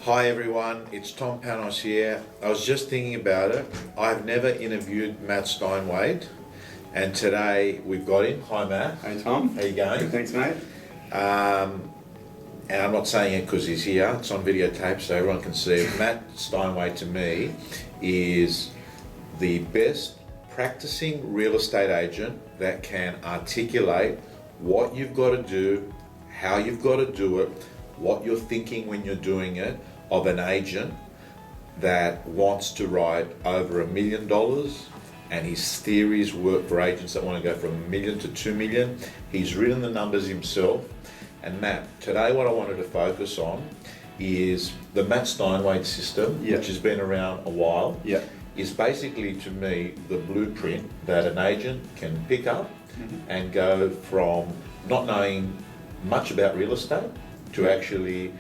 Hi everyone, it's Tom Panos here. I was just thinking about it. I've never interviewed Mat Steinwede, and today we've got him. Hi Matt. Hey Tom. How you going? Thanks mate. And I'm not saying it because he's here, it's on videotape so everyone can see it. Mat Steinwede to me is the best practicing real estate agent that can articulate what you've got to do, how you've got to do it, what you're thinking when you're doing it, of an agent that wants to write over $1 million, and his theories work for agents that want to go from $1 million to $2 million. He's written the numbers himself. And Matt, today what I wanted to focus on is the Mat Steinwede system, which has been around a while, is basically to me the blueprint that an agent can pick up and go from not knowing much about real estate to actually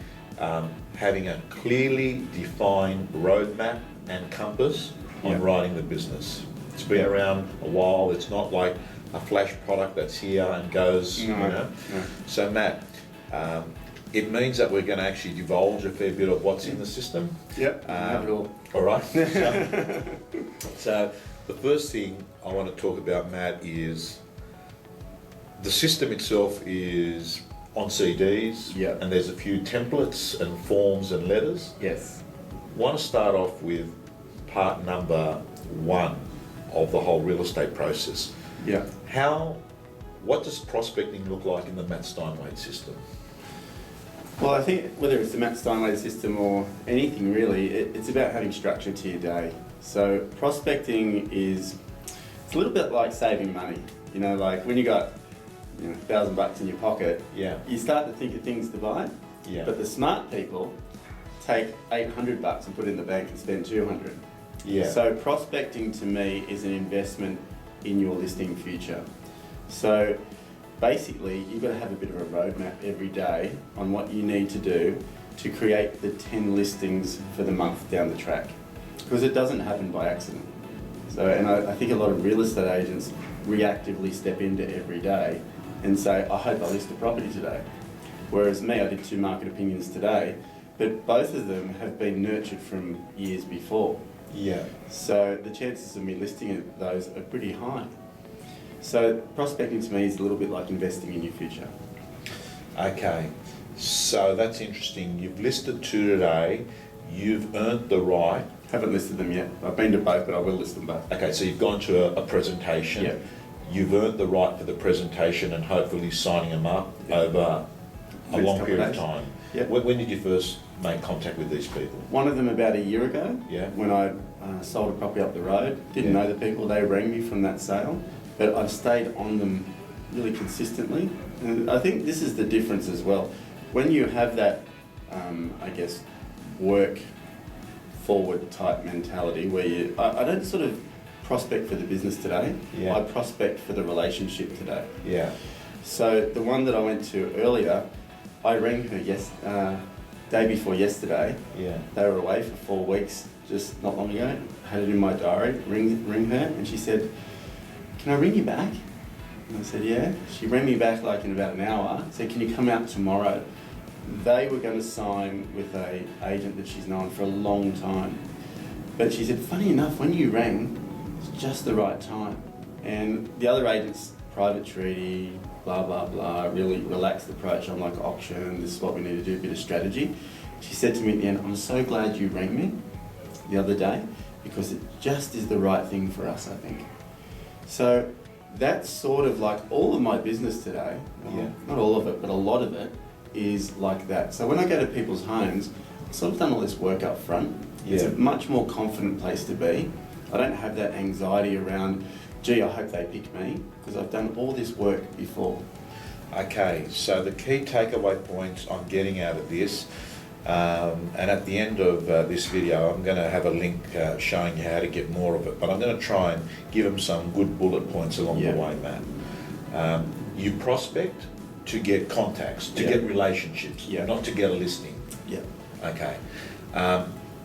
having a clearly defined roadmap and compass on writing the business. It's been around a while. It's not like a flash product that's here and goes, So Matt, it means that we're going to actually divulge a fair bit of what's in the system. Have it all. All right. So the first thing I want to talk about, Matt, is the system itself is on CDs, and there's a few templates and forms and letters. Yes. I want to start off with part number one of the whole real estate process. What does prospecting look like in the Mat Steinwede system? Well, I think whether it's the Mat Steinwede system or anything really, it's about having structure to your day. So prospecting it's a little bit like saving money. You know, like when you got $1,000 in your pocket, you start to think of things to buy. But the smart people take $800 and put it in the bank and spend $200. So prospecting to me is an investment in your listing future. So basically, you've got to have a bit of a roadmap every day on what you need to do to create the 10 listings for the month down the track, because it doesn't happen by accident. So, and I think a lot of real estate agents reactively step into every day and say, I hope I list a property today. Whereas me, I did 2 market opinions today, but both of them have been nurtured from years before. So the chances of me listing those are pretty high. So prospecting to me is a little bit like investing in your future. Okay, so that's interesting. You've listed 2 today. You've earned the right. Haven't listed them yet. I've been to both, but I will list them both. Okay, so you've gone to a presentation. You've earned the right for the presentation and hopefully signing them up over a long period of time. When did you first make contact with these people? One of them about a year ago, when I sold a property up the road. Didn't know the people, they rang me from that sale, but I've stayed on them really consistently. And I think this is the difference as well. When you have that, work forward type mentality where I don't sort of prospect for the business today, I prospect for the relationship today. So the one that I went to earlier, I rang her day before yesterday. They were away for 4 weeks just not long ago. I had it in my diary, ring her, and she said, can I ring you back? And I said, yeah. She rang me back like in about an hour, said, can you come out tomorrow? They were going to sign with an agent that she's known for a long time. But she said, funny enough, when you rang, it's just the right time. And the other agent's private treaty, blah, blah, blah, really relaxed approach. I'm like, auction, this is what we need to do, a bit of strategy. She said to me at the end, I'm so glad you rang me the other day because it just is the right thing for us, I think. So that's sort of like all of my business today, not all of it, but a lot of it is like that. So when I go to people's homes, I've sort of done all this work up front. It's a much more confident place to be. I don't have that anxiety around, gee, I hope they pick me, because I've done all this work before. Okay, so the key takeaway points I'm getting out of this, and at the end of this video I'm going to have a link showing you how to get more of it, but I'm going to try and give them some good bullet points along the way, Matt. You prospect to get contacts, to get relationships, not to get a listing. Okay.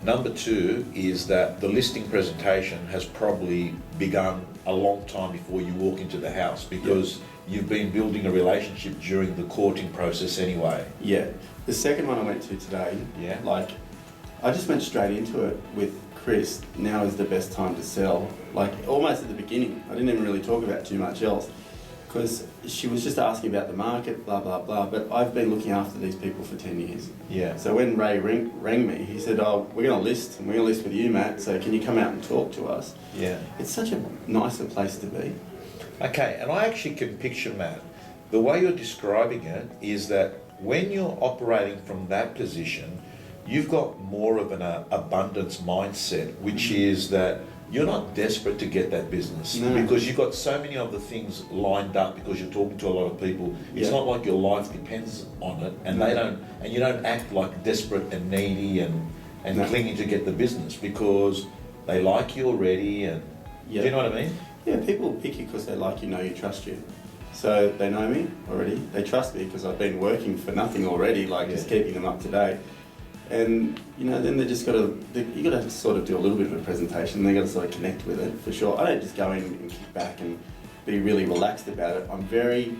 Number 2 is that the listing presentation has probably begun a long time before you walk into the house, because you've been building a relationship during the courting process anyway. The second one I went to today, like I just went straight into it with Chris. Now is the best time to sell. Like almost at the beginning, I didn't even really talk about too much else because she was just asking about the market, blah, blah, blah. But I've been looking after these people for 10 years. Yeah. So when Ray rang me, he said, oh, we're going to list, and we're going to list with you, Matt, so can you come out and talk to us? Yeah. It's such a nicer place to be. Okay, and I actually can picture, Matt, the way you're describing it is that when you're operating from that position, you've got more of an abundance mindset, which is that you're not desperate to get that business because you've got so many other things lined up because you're talking to a lot of people. It's not like your life depends on it, and you don't act like desperate and needy and clinging to get the business because they like you already. And do you know what I mean? Yeah, people pick you because they like you, know you, trust you. So they know me already. They trust me because I've been working for nothing already, just keeping them up to date. And then they just you got to sort of do a little bit of a presentation. They got to sort of connect with it for sure. I don't just go in and kick back and be really relaxed about it. I'm very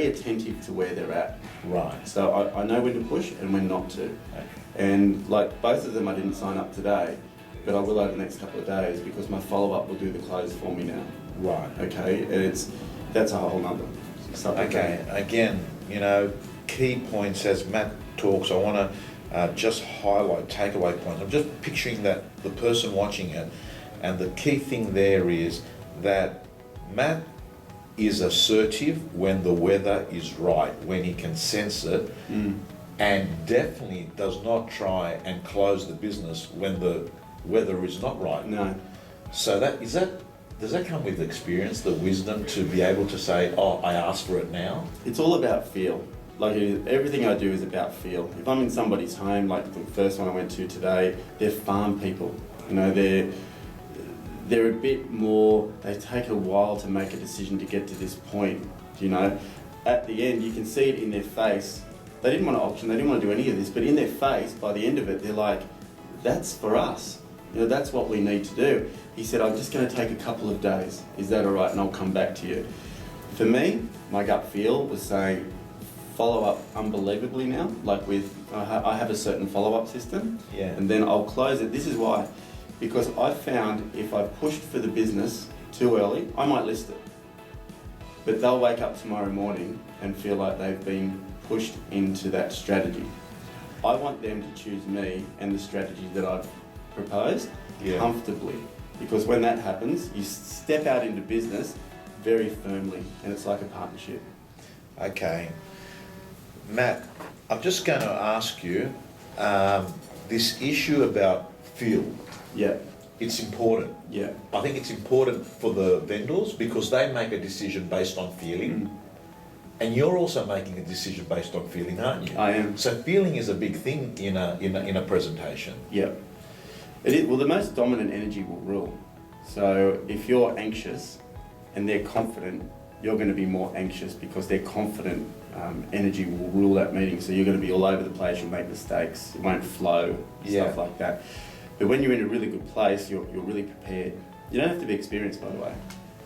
attentive to where they're at. Right. So I know when to push and when not to. Okay. And like both of them, I didn't sign up today, but I will over the next couple of days because my follow-up will do the close for me now. Right. Okay. And that's a whole nother subject. Okay. Again, key points as Matt talks, I want to just highlight takeaway points. I'm just picturing that the person watching it, and the key thing there is that Matt is assertive when the weather is right, when he can sense it, and definitely does not try and close the business when the weather is not right. No. So does that come with experience, the wisdom to be able to say, oh, I asked for it now? It's all about feel. Like everything I do is about feel. If I'm in somebody's home, like the first one I went to today, they're farm people. They're a bit more, they take a while to make a decision to get to this point. At the end, you can see it in their face. They didn't want to auction, they didn't want to do any of this, but in their face, by the end of it, they're like, that's for us. That's what we need to do. He said, I'm just going to take a couple of days. Is that all right? And I'll come back to you. For me, my gut feel was saying, follow up unbelievably now. I have a certain follow-up system, and then I'll close it. This is why, because I found if I pushed for the business too early, I might list it, but they'll wake up tomorrow morning and feel like they've been pushed into that strategy. I want them to choose me and the strategy that I've proposed comfortably, because when that happens, you step out into business very firmly, and it's like a partnership. Okay. Matt, I'm just going to ask you this issue about feel. Yeah. It's important. Yeah. I think it's important for the vendors because they make a decision based on feeling. And you're also making a decision based on feeling, aren't you? I am. So feeling is a big thing in a presentation. Yeah. It is. Well, the most dominant energy will rule. So if you're anxious and they're confident, you're going to be more anxious because they're confident. Energy will rule that meeting, so you're going to be all over the place, you'll make mistakes, it won't flow, stuff like that. But when you're in a really good place, you're really prepared. You don't have to be experienced, by the way,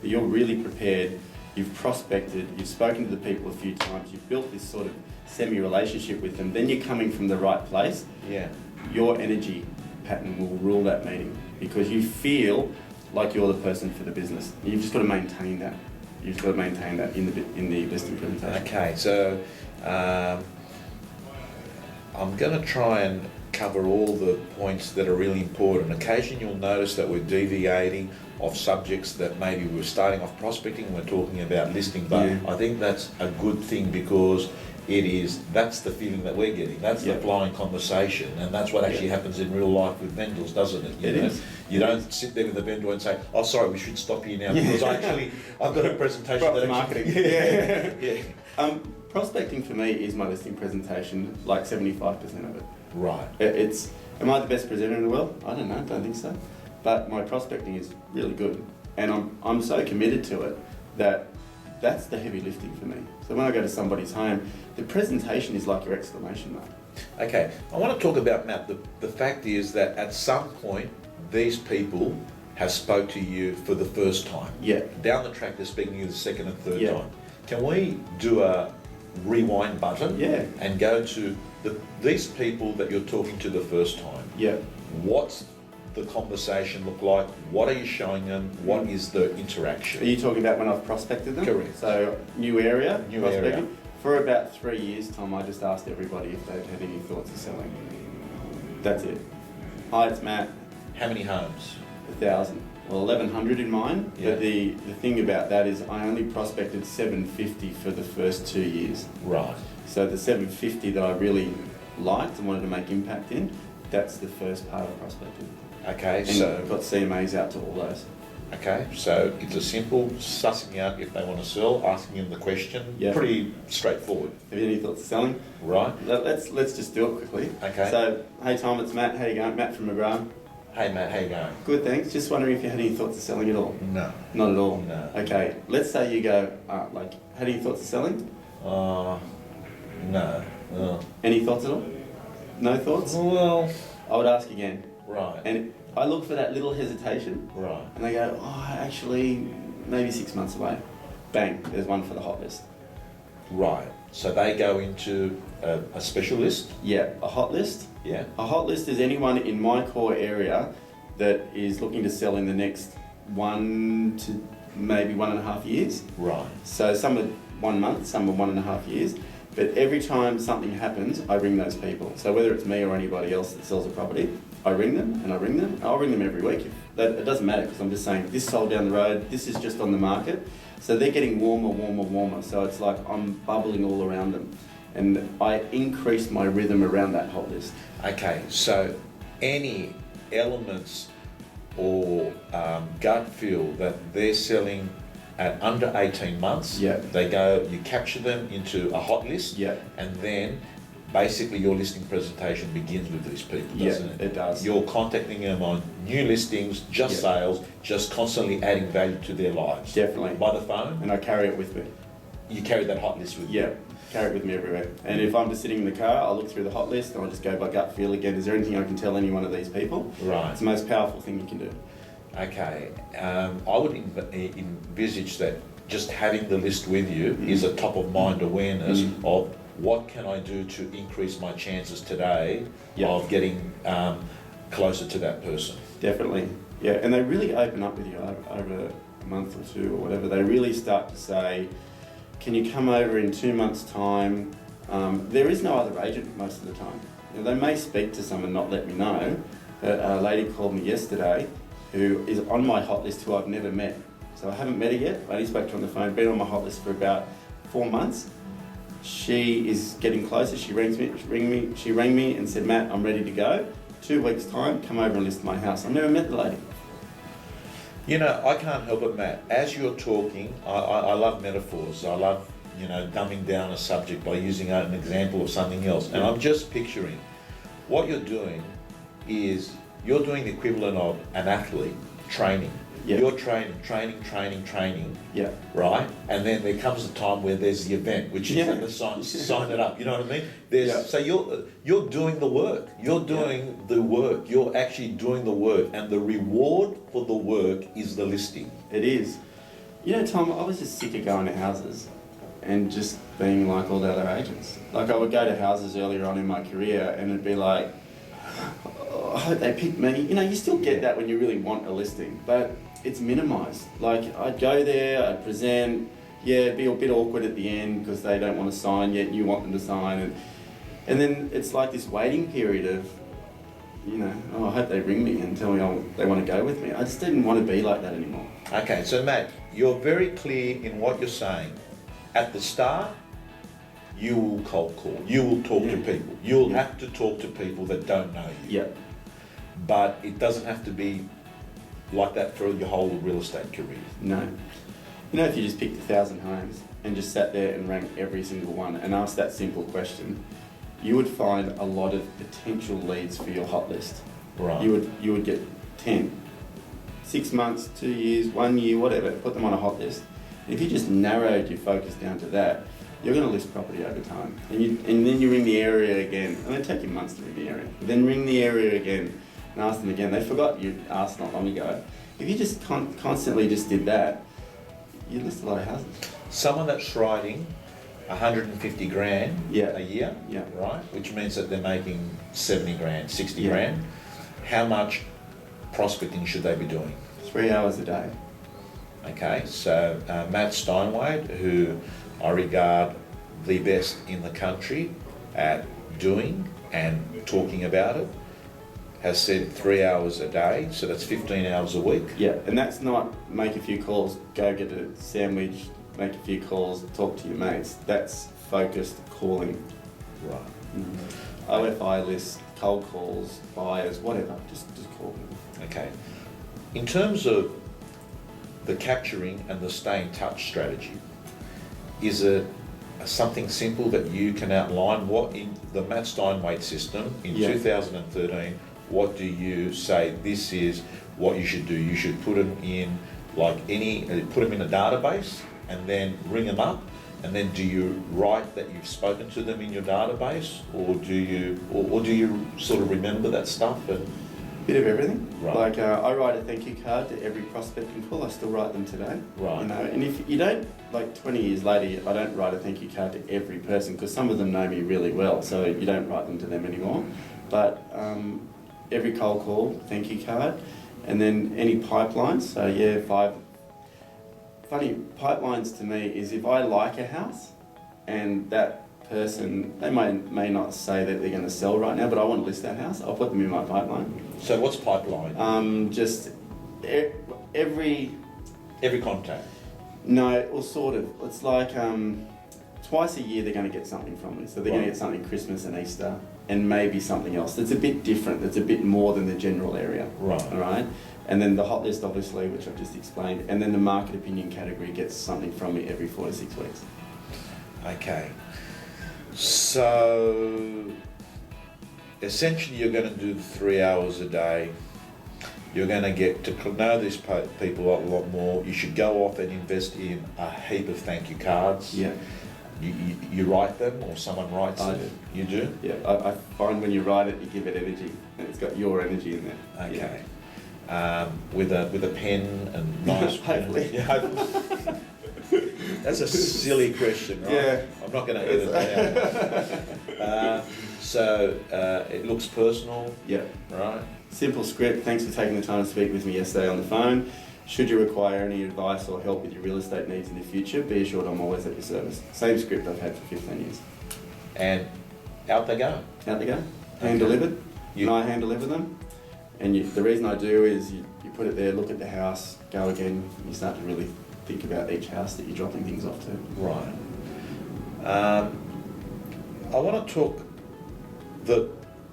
but you're really prepared, you've prospected, you've spoken to the people a few times, you've built this sort of semi-relationship with them, then you're coming from the right place. Your energy pattern will rule that meeting because you feel like you're the person for the business. You've just got to maintain that. You've got to maintain that in the listing presentation. Okay, so I'm going to try and cover all the points that are really important. Occasionally you'll notice that we're deviating off subjects that maybe we're starting off prospecting and we're talking about listing, but I think that's a good thing because that's the feeling that we're getting. That's the flowing conversation, and that's what actually happens in real life with vendors, doesn't it? It is. You don't sit there with the vendor and say, "Oh, sorry, we should stop you now because I've got a presentation that marketing." Prospecting for me is my listing presentation, like 75% of it. Right. Am I the best presenter in the world? I don't know. Don't think so. But my prospecting is really good, and I'm so committed to it that that's the heavy lifting for me. So when I go to somebody's home, the presentation is like your exclamation mark. Okay, I want to talk about, Matt, the fact is that at some point, these people have spoke to you for the first time. Yeah. Down the track, they're speaking to you the second and third time. Can we do a rewind button Yeah. and go to these people that you're talking to the first time. Yeah. What's the conversation look like? What are you showing them? What is the interaction? Are you talking about when I've prospected them? Correct. So new area. New prospecting. area. For about 3 years, Tom, I just asked everybody if they'd had any thoughts of selling. That's it. Hi, it's Matt. How many homes? 1,000. Well, 1,100 in mine. Yeah. But the thing about that is I only prospected 750 for the first 2 years. Right. So the 750 that I really liked and wanted to make impact in, that's the first part of prospecting. Okay, And so I've got CMAs out to all those. okay, so it's a simple sussing out if they want to sell, asking them the question. Yeah. Pretty straightforward, Have you any thoughts of selling? right? Let's just do it quickly. Okay. So, hey Tom, it's Matt. How you going? Matt from McGrath. Hey Matt, how you going? Good, thanks. Just wondering if you had any thoughts of selling at all. No. Not at all. No. Okay. Let's say you go had any thoughts of selling? No. Any thoughts at all? No thoughts? Well, I would ask again. right. And I look for that little hesitation, Right. and they go, actually, maybe 6 months away. Bang, there's one for the hot list. Right. So they go into a special list? Yeah, a hot list. Yeah. A hot list is anyone in my core area that is looking to sell in the next 1 to maybe 1.5 years. Right. So some are 1 month, some are 1.5 years. But every time something happens, I ring those people. So whether it's me or anybody else that sells a property, I ring them and I ring them. I'll ring them every week. It doesn't matter because I'm just saying this sold down the road, this is just on the market. So they're getting warmer. So it's like I'm bubbling all around them. And I increase my rhythm around that hot list. Okay, so any elements or gut feel that they're selling at under 18 months, Yeah. they go, you capture them into a hot list, Yeah. and then basically your listing presentation begins with these people, doesn't it? It does. You're contacting them on new listings, just Yeah. sales, just constantly adding value to their lives. Definitely. By the phone, And I carry it with me. you carry that hot list with you. Yeah, carry it with me everywhere. And if I'm just sitting in the car, I'll look through the hot list and I'll just go by gut feel again. Is there anything I can tell any one of these people? Right. It's the most powerful thing you can do. Okay, I would envisage that just having the list with you is a top of mind awareness of what can I do to increase my chances today of getting closer to that person. Definitely. Yeah, and they really open up with you over a month or two or whatever. They really start to say, can you come over in 2 months' time? There is no other agent most of the time. You know, they may speak to someone and not let me know, but a lady called me yesterday who is on my hot list who I've never met. So I haven't met her yet. I only spoke to her on the phone, been on my hot list for about 4 months. She is getting closer. She rang me and said, Matt, I'm ready to go. 2 weeks' time, come over and list my house. I've never met the lady. You know, I can't help it, Matt. As you're talking, I love metaphors. I love, dumbing down a subject by using an example of something else. And I'm just picturing what you're doing is you're doing the equivalent of an athlete training. Yeah. You're training, Yeah. right? And then there comes a time where there's the event, which is the sign it up. You know what I mean? So you're doing the work. You're doing the work. You're actually doing the work, and the reward for the work is the listing. It is. You know, Tom, I was just sick of going to houses and just being like all the other agents. Like I would go to houses earlier on in my career and it'd be like, I hope they pick me. You know, you still get that when you really want a listing, but it's minimised. Like, I'd go there, I'd present, it'd be a bit awkward at the end because they don't want to sign yet and you want them to sign. And then it's like this waiting period of, I hope they ring me and tell me they want to go with me. I just didn't want to be like that anymore. Okay, so Matt, you're very clear in what you're saying. At the start, you will cold call. You will talk to people. You'll have to talk to people that don't know you. Yeah. But it doesn't have to be like that for your whole real estate career. No. You know, if you just picked 1,000 homes and just sat there and ranked every single one and asked that simple question, you would find a lot of potential leads for your hot list. Right. You would get 10. 6 months, 2 years, 1 year, whatever, put them on a hot list. And if you just narrowed your focus down to that, you're going to list property over time. And then you ring the area again. And it'll take you months to ring the area. Then ring the area again and ask them again. They forgot you asked not long ago. If you just constantly just did that, you'd list a lot of houses. Someone that's writing 150 grand Yeah. a year, Yeah. right? Which means that they're making 70 grand, 60 Yeah. grand. How much prospecting should they be doing? 3 hours a day. Okay, so Mat Steinwede, who I regard the best in the country at doing and talking about it, has said 3 hours a day, so that's 15 hours a week. Yeah, and that's not make a few calls, go get a sandwich, make a few calls, talk to your mates. That's focused calling. Right. OFI lists, cold calls, buyers, whatever, just call them. Okay. In terms of the capturing and the stay in touch strategy, is it something simple that you can outline? What in the Mat Steinwede system in 2013, what do you say this is what you should do? You should put them in put them in a database and then ring them up, and then do you write that you've spoken to them in your database, or do you sort of remember that stuff? And bit of everything. Right. Like I write a thank you card to every prospecting call. I still write them today. Right. You know, and if you don't, like 20 years later, I don't write a thank you card to every person because some of them know me really well, so you don't write them to them anymore. But every cold call, thank you card, and then any pipelines. So yeah, 5. Funny, pipelines to me is if I like a house and that person, they may not say that they're going to sell right now, but I want to list that house, I'll put them in my pipeline. so what's pipeline? Just every contact. no, well, sort of. It's like twice a year they're going to get something from me. So they're going to get something Christmas and Easter, and maybe something else that's a bit different. That's a bit more than the general area. Right. All right. And then the hot list, obviously, which I've just explained, and then the market opinion category gets something from me every 4 to 6 weeks. Okay. So essentially you're going to do 3 hours a day. You're going to get to know these people a lot more. You should go off and invest in a heap of thank you cards. Yeah. You write them, or someone writes I them? do. You do? Yeah, I find when you write it, you give it energy, and it's got your energy in there. Okay. Yeah. With a pen and nice Hopefully. Yeah, hopefully. That's a silly question, right? Yeah. I'm not going to edit that out. So it looks personal. Yeah. Right. Simple script. Thanks for taking the time to speak with me yesterday on the phone. Should you require any advice or help with your real estate needs in the future, be assured I'm always at your service. Same script I've had for 15 years. And out they go. Out they go. Hand delivered. And I hand deliver them. And the reason I do is you put it there, look at the house, go again. You start to really think about each house that you're dropping things off to. Right. I want to talk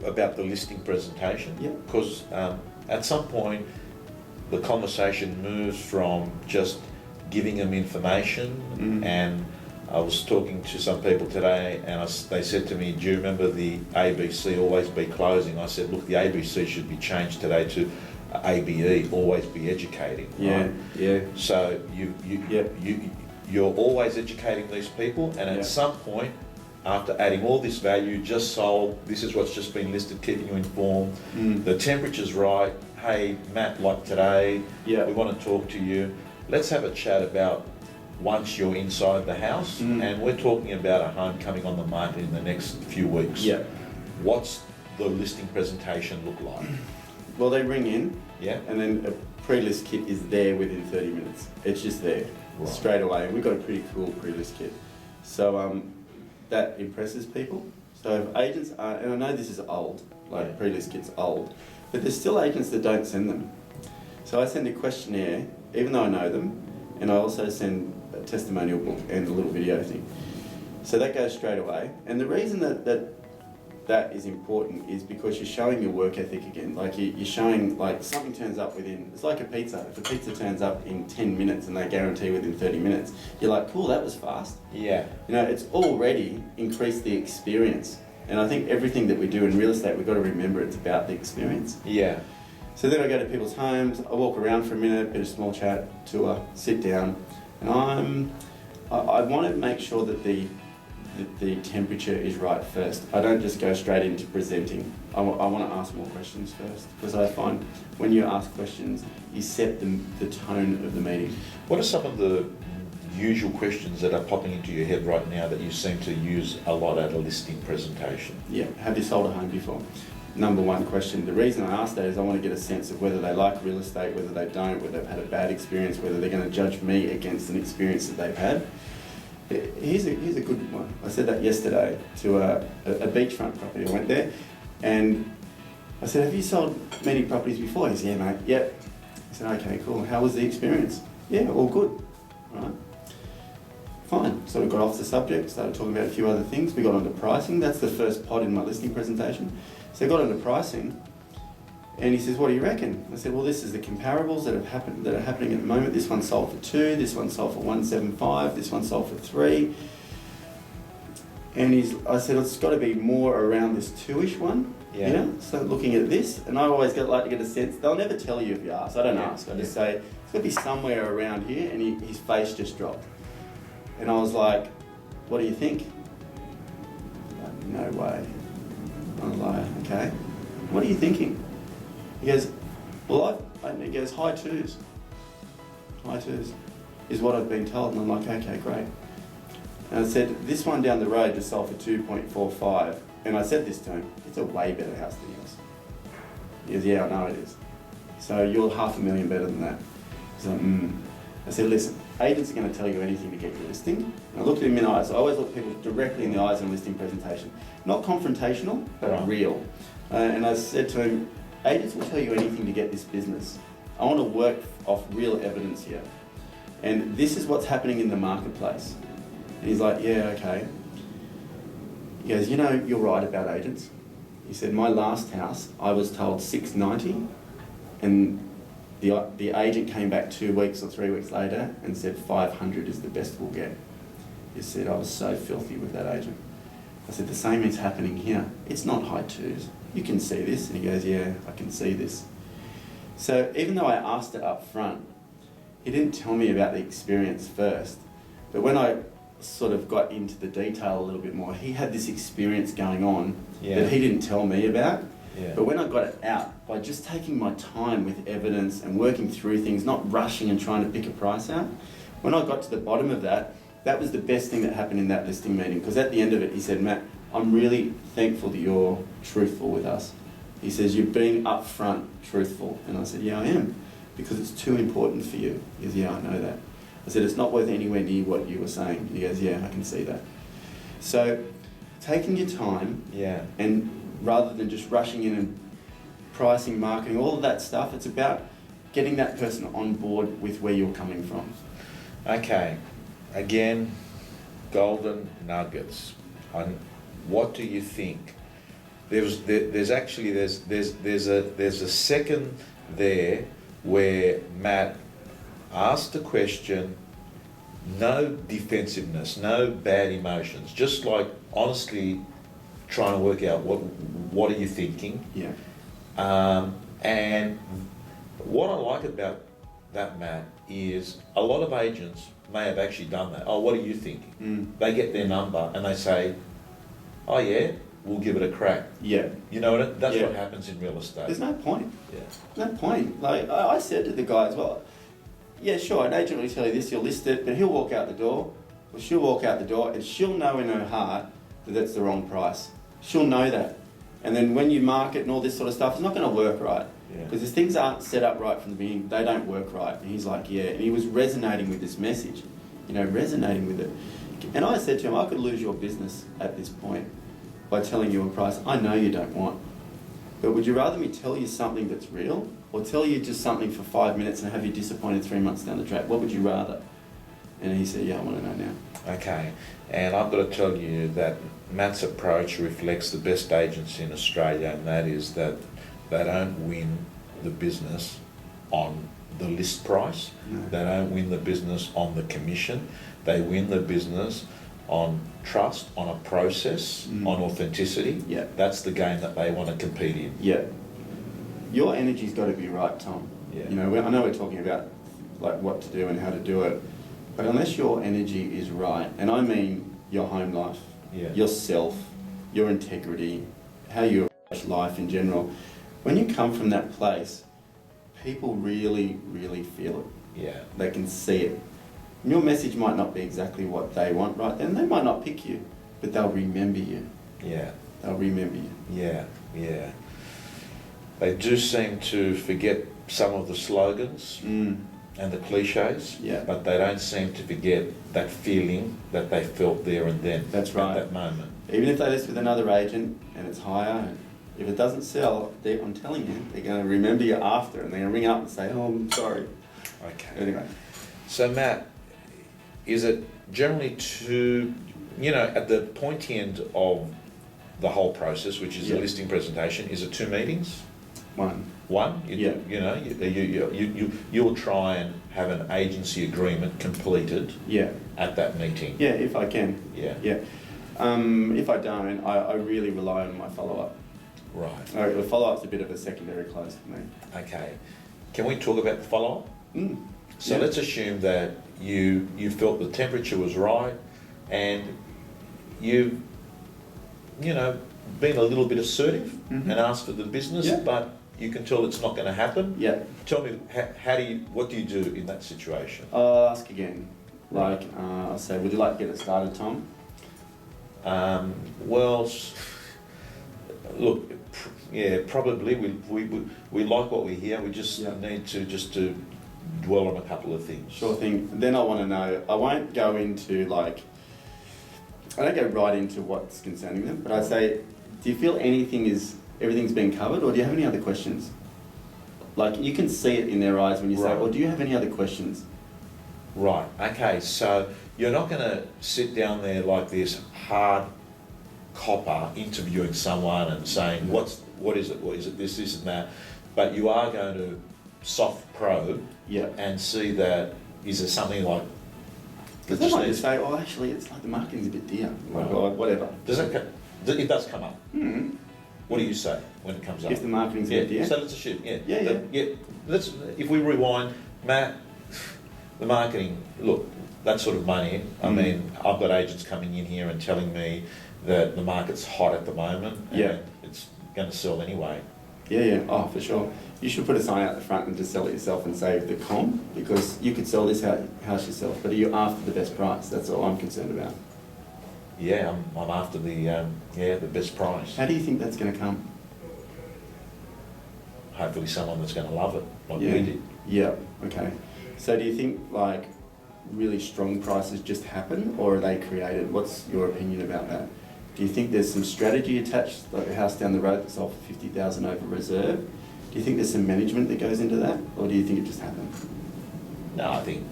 about the listing presentation. Yeah. Because at some point the conversation moves from just giving them information, and I was talking to some people today, and they said to me, do you remember the ABC, always be closing? I said, look, the ABC should be changed today to ABE, always be educating. Yeah, right? yeah. So you're always educating these people, and at some point, after adding all this value, just sold, this is what's just been listed, keeping you informed, the temperature's right, hey, Matt, like today, we want to talk to you. Let's have a chat about once you're inside the house, and we're talking about a home coming on the market in the next few weeks. Yeah. What's the listing presentation look like? Well, they ring in, Yeah. and then a pre-list kit is there within 30 minutes. It's just there, straight away. And we've got a pretty cool pre-list kit. So that impresses people. So if agents are, and I know this is old, like pre-list kit's old, but there's still agents that don't send them. So I send a questionnaire, even though I know them, and I also send a testimonial book and a little video thing. So that goes straight away. And the reason that is important is because you're showing your work ethic again. Like you're showing, like something turns up within, it's like a pizza. If a pizza turns up in 10 minutes and they guarantee within 30 minutes, you're like, cool, that was fast. Yeah. You know, it's already increased the experience. And I think everything that we do in real estate, we've got to remember it's about the experience. Yeah. So then I go to people's homes, I walk around for a minute, bit of small chat, tour, sit down, and I want to make sure that the temperature is right first. I don't just go straight into presenting. I want to ask more questions first, because I find when you ask questions, you set the tone of the meeting. What are some of the usual questions that are popping into your head right now that you seem to use a lot at a listing presentation? Yeah, have you sold a home before? Number one question. The reason I ask that is I want to get a sense of whether they like real estate, whether they don't, whether they've had a bad experience, whether they're going to judge me against an experience that they've had. Here's a good one. I said that yesterday to a beachfront property. I went there and I said, have you sold many properties before? He said, yeah, mate. Yep. I said, okay, cool. How was the experience? Yeah, all good. Right. Fine. Sort of got off the subject, started talking about a few other things. We got onto pricing. That's the first pod in my listing presentation. So I got into pricing, and he says, what do you reckon? I said, well, this is the comparables that are happening at the moment. This one sold for 2, this one sold for 175, this one sold for 3. And I said, it's got to be more around this 2-ish one. Yeah. You know? So looking at this, and I always like to get a sense. They'll never tell you if you ask. I don't ask. I just say, it's got to be somewhere around here, and his face just dropped. And I was like, what do you think? Like, no way. I was like, okay. What are you thinking? He goes, well, he goes, high twos. High twos is what I've been told. And I'm like, okay, great. And I said, this one down the road just sold for 2.45. And I said this to him, it's a way better house than yours. He goes, yeah, I know it is. So you're $500,000 better than that. He's like, I said, listen, agents are going to tell you anything to get your listing. And I looked at him in the eyes. I always look people directly in the eyes in a listing presentation. Not confrontational, but real. And I said to him, agents will tell you anything to get this business. I want to work off real evidence here. And this is what's happening in the marketplace. And he's like, yeah, okay. He goes, you know, you're right about agents. He said, my last house, I was told $690, and the agent came back 2 weeks or 3 weeks later and said 500 is the best we'll get. He said, I was so filthy with that agent. I said, the same is happening here. It's not high twos. You can see this. And he goes, yeah, I can see this. So even though I asked it up front, he didn't tell me about the experience first. But when I sort of got into the detail a little bit more, he had this experience going on that he didn't tell me about. Yeah. But when I got it out, by just taking my time with evidence and working through things, not rushing and trying to pick a price out, when I got to the bottom of that, that was the best thing that happened in that listing meeting. Because at the end of it, he said, Matt, I'm really thankful that you're truthful with us. He says, you're being upfront truthful. And I said, yeah, I am, because it's too important for you. He goes, yeah, I know that. I said, it's not worth anywhere near what you were saying. He goes, yeah, I can see that. So taking your time, and rather than just rushing in and pricing, marketing, all of that stuff, it's about getting that person on board with where you're coming from. Okay, again, golden nuggets. What do you think? There's a second there where Matt asked a question, no defensiveness, no bad emotions, just like honestly trying to work out what are you thinking. Yeah. And what I like about that, Matt, is a lot of agents may have actually done that. Oh, what are you thinking? They get their number and they say, oh yeah, we'll give it a crack. Yeah. You know what? That's what happens in real estate. There's no point. Yeah. No point. Like I said to the guy as well, yeah, sure, an agent will tell you this, you'll list it, but he'll walk out the door, or she'll walk out the door, and she'll know in her heart that that's the wrong price. She'll know that. And then when you market and all this sort of stuff, it's not going to work right. Because if things aren't set up right from the beginning, they don't work right. And he's like, yeah. And he was resonating with this message, resonating with it. And I said to him, I could lose your business at this point by telling you a price I know you don't want. But would you rather me tell you something that's real, or tell you just something for 5 minutes and have you disappointed 3 months down the track? What would you rather? And he said, yeah, I want to know now. Okay, and I've got to tell you that Matt's approach reflects the best agents in Australia, and that is that they don't win the business on the list price. No. They don't win the business on the commission. They win the business on trust, on a process, on authenticity. Yeah. That's the game that they want to compete in. Yeah. Your energy's got to be right, Tom. Yeah. I know we're talking about like what to do and how to do it, but unless your energy is right, and I mean your home life, yourself, your integrity, how you approach life in general, when you come from that place, people really, really feel it. Yeah. They can see it. Your message might not be exactly what they want right then. They might not pick you, but they'll remember you. Yeah. They'll remember you. Yeah, yeah. They do seem to forget some of the slogans and the cliches, but they don't seem to forget that feeling that they felt there and then. That's right. At that moment. Even if they list with another agent and it's higher, if it doesn't sell, I'm telling you, they're going to remember you after, and they're going to ring up and say, "Oh, I'm sorry." Okay. Anyway. So Matt, is it generally at the pointy end of the whole process, which is the listing presentation, is it 2 meetings? One? You'll try and have an agency agreement completed at that meeting? Yeah, if I can. Yeah. If I don't, I really rely on my follow-up. Right. The follow-up's a bit of a secondary close for me. Okay. Can we talk about the follow-up? So let's assume that you felt the temperature was right, and you've been a little bit assertive and asked for the business, but you can tell it's not going to happen. Yeah. Tell me, what do you do in that situation? I'll ask again. I'll say, "Would you like to get it started, Tom?" Well, look, probably we like what we hear. We just need to dwell on a couple of things. Sure thing. Then I want to know. I won't go into I don't go right into what's concerning them, but I say, "Do you feel everything's been covered, or do you have any other questions?" You can see it in their eyes when you say, "Or do you have any other questions?" Right. Okay. So you're not going to sit down there like this hard copper interviewing someone and saying, what is it? What is it? This and that. But you are going to soft probe and see that, is there something like... Because they might just say, "Oh, actually, it's like the marketing's a bit dear." Or whatever. It does come up. Mm-hmm. What do you say when it comes up? If the marketing's a bit dear? So let's assume, if we rewind, Matt, the marketing, look, that sort of money, I mean, I've got agents coming in here and telling me that the market's hot at the moment and it's going to sell anyway. Yeah. Oh, for sure. You should put a sign out the front and just sell it yourself and save the comp, because you could sell this house yourself, but are you after the best price? That's all I'm concerned about. Yeah, I'm after the best price. How do you think that's going to come? Hopefully someone that's going to love it, like we did. Yeah, okay. So do you think really strong prices just happen, or are they created? What's your opinion about that? Do you think there's some strategy attached, like a house down the road that's sold for $50,000 over reserve? Do you think there's some management that goes into that, or do you think it just happened? No, I think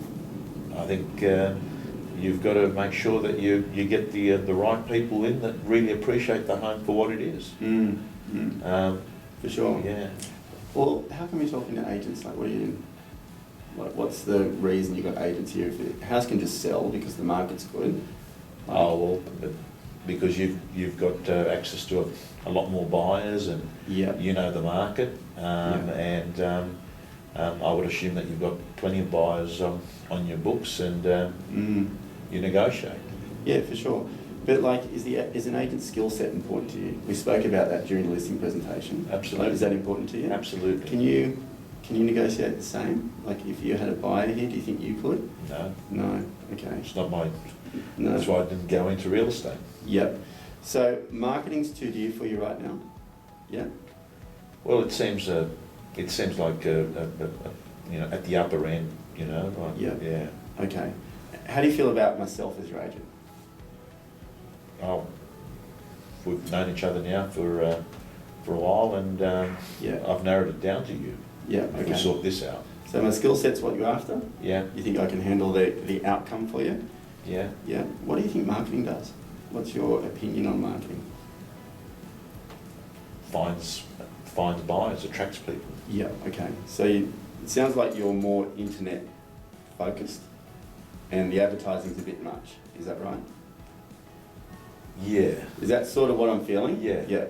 you've got to make sure that you get the right people in that really appreciate the home for what it is. For sure. Yeah. Well, how come you're talking to agents? What's the reason you got agents here? If the house can just sell because the market's good. Because you've got access to a lot more buyers, and you know the market, and I would assume that you've got plenty of buyers on your books, and you negotiate. Yeah, for sure. But is an agent's skill set important to you? We spoke about that during the listing presentation. Absolutely. Is that important to you? Absolutely. Can you negotiate the same? If you had a buyer here, do you think you could? No. No. Okay. It's not my. No. That's why I didn't go into real estate. Yep. So marketing's too dear for you right now? Yeah. Well, it seems like at the upper end, Yeah. Okay. How do you feel about myself as your agent? Oh, we've known each other now for a while, and I've narrowed it down to you. Yeah. If Okay. we sort this out. So my skill set's what you're after? Yeah. You think I can handle the outcome for you? Yeah. Yeah. What do you think marketing does? What's your opinion on marketing? Finds buyers, attracts people. Yeah. Okay. So it sounds like you're more internet focused, and the advertising's a bit much. Is that right? Yeah. Is that sort of what I'm feeling? Yeah. Yeah.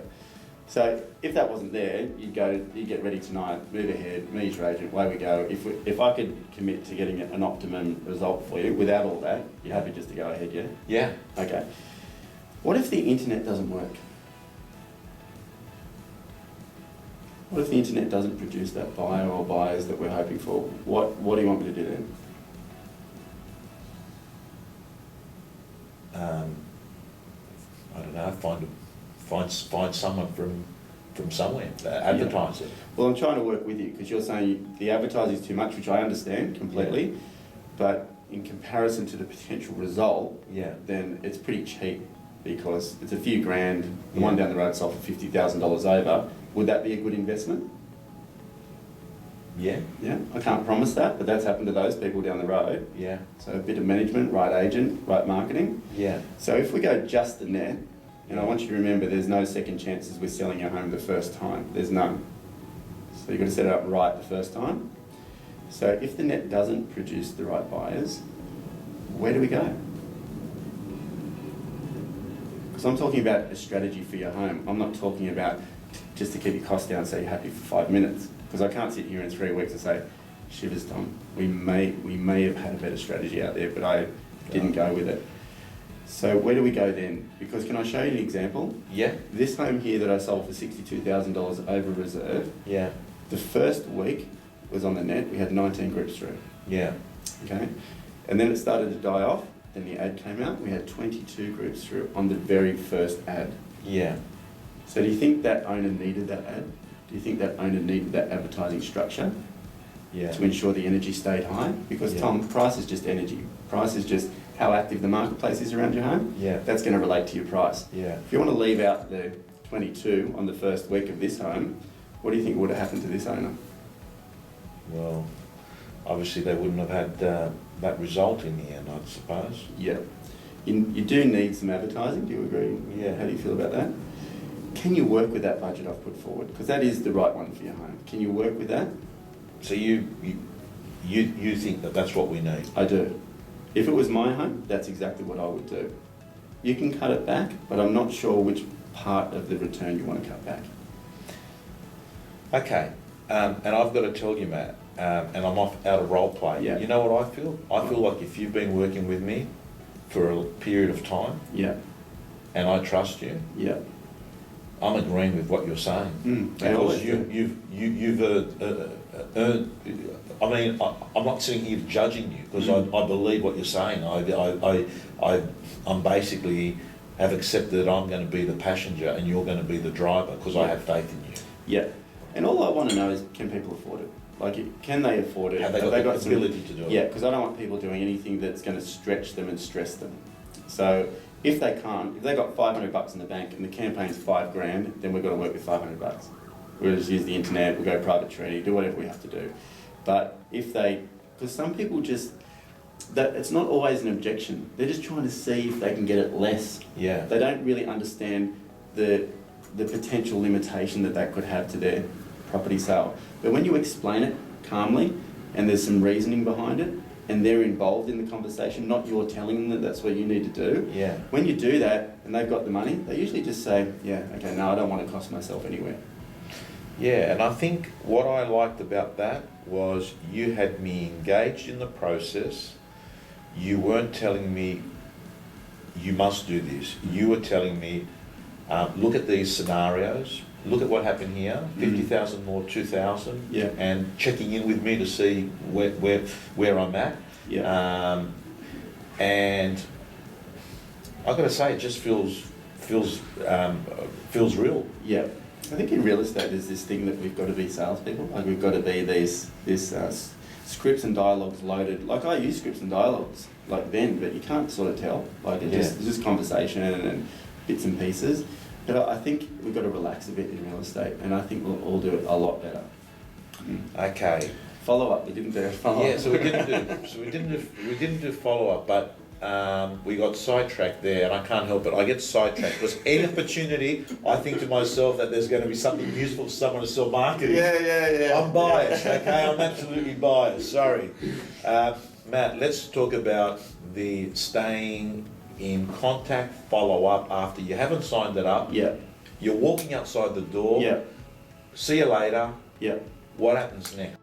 So if that wasn't there, you'd get ready tonight, move ahead, meet your agent, away we go. If I could commit to getting an optimum result for you without all that, you're happy just to go ahead, yeah? Yeah. Okay. What if the internet doesn't work? What if the internet doesn't produce that buyer or buyers that we're hoping for? What do you want me to do then? I don't know, find someone from somewhere to advertise it. Well, I'm trying to work with you because you're saying the advertising is too much, which I understand completely, but in comparison to the potential result, then it's pretty cheap because it's a few grand. The one down the road sold for $50,000 over. Would that be a good investment? Yeah. Yeah, I can't promise that, but that's happened to those people down the road. Yeah. So a bit of management, right agent, right marketing. Yeah. So if we go just the net, and I want you to remember there's no second chances with selling your home the first time. There's none. So you've got to set it up right the first time. So if the net doesn't produce the right buyers, where do we go? Because I'm talking about a strategy for your home. I'm not talking about just to keep your costs down so you're happy for 5 minutes. Because I can't sit here in 3 weeks and say, shivers, Tom, we may have had a better strategy out there, but I didn't go with it. So where do we go then? Because can I show you an example? Yeah. This home here that I sold for $62,000 over reserve. Yeah. The first week was on the net. We had 19 groups through. Yeah. Okay. And then it started to die off. Then the ad came out. We had 22 groups through on the very first ad. Yeah. So do you think that owner needed that ad? Do you think that owner needed that advertising structure? Yeah. To ensure the energy stayed high? Because Tom, price is just energy. Price is just how active the marketplace is around your home. Yeah. That's going to relate to your price. Yeah. If you want to leave out the 22 on the first week of this home, what do you think would have happened to this owner? Well, obviously they wouldn't have had that result in the end, I suppose. Yeah. You do need some advertising, do you agree? Yeah. How do you feel about that? Can you work with that budget I've put forward? Because that is the right one for your home. Can you work with that? So you think that that's what we need? I do. If it was my home, that's exactly what I would do. You can cut it back, but I'm not sure which part of the return you want to cut back. Okay, and I've got to tell you, Matt, and I'm off out of role play. Yeah. You know what I feel? I feel like if you've been working with me for a period of time, and I trust you, I'm agreeing with what you're saying. Because you've earned. I mean, I'm not sitting here judging you because I believe what you're saying. I'm basically have accepted that I'm going to be the passenger and you're going to be the driver because I have faith in you. Yeah, and all I want to know is, can people afford it? Like, can they afford it? Have they got the ability to do it? Yeah, because I don't want people doing anything that's going to stretch them and stress them. So if they can't, if they got $500 in the bank and the campaign's $5,000, then we've got to work with $500. We'll just use the internet, we'll go private treaty, do whatever we have to do. But if they, because some people just, that it's not always an objection. They're just trying to see if they can get it less. Yeah. They don't really understand the potential limitation that could have to their property sale. But when you explain it calmly and there's some reasoning behind it and they're involved in the conversation, not you're telling them that that's what you need to do. Yeah. When you do that and they've got the money, they usually just say, yeah, okay, no, I don't want to cost myself anywhere. Yeah, and I think what I liked about that was you had me engaged in the process. You weren't telling me you must do this. You were telling me, look at these scenarios, look at what happened here, 50,000 more 2,000, and checking in with me to see where I'm at. Yeah. And I've got to say, it just feels real. Yeah. I think in real estate there's this thing that we've got to be salespeople. Like we've got to be these scripts and dialogues loaded. Like I use scripts and dialogues like then, but you can't sort of tell. Like it's just conversation and bits and pieces. But I think we've got to relax a bit in real estate, and I think we'll all do it a lot better. Okay. Follow up. We didn't do follow up. Yeah, so we didn't do follow up, but we got sidetracked there, and I can't help it. I get sidetracked because any opportunity, I think to myself that there's going to be something useful for someone to sell marketing. Yeah. I'm biased. Okay, I'm absolutely biased. Sorry, Matt. Let's talk about the staying in contact follow up after you haven't signed it up. Yeah. You're walking outside the door. Yeah. See you later. Yeah. What happens next?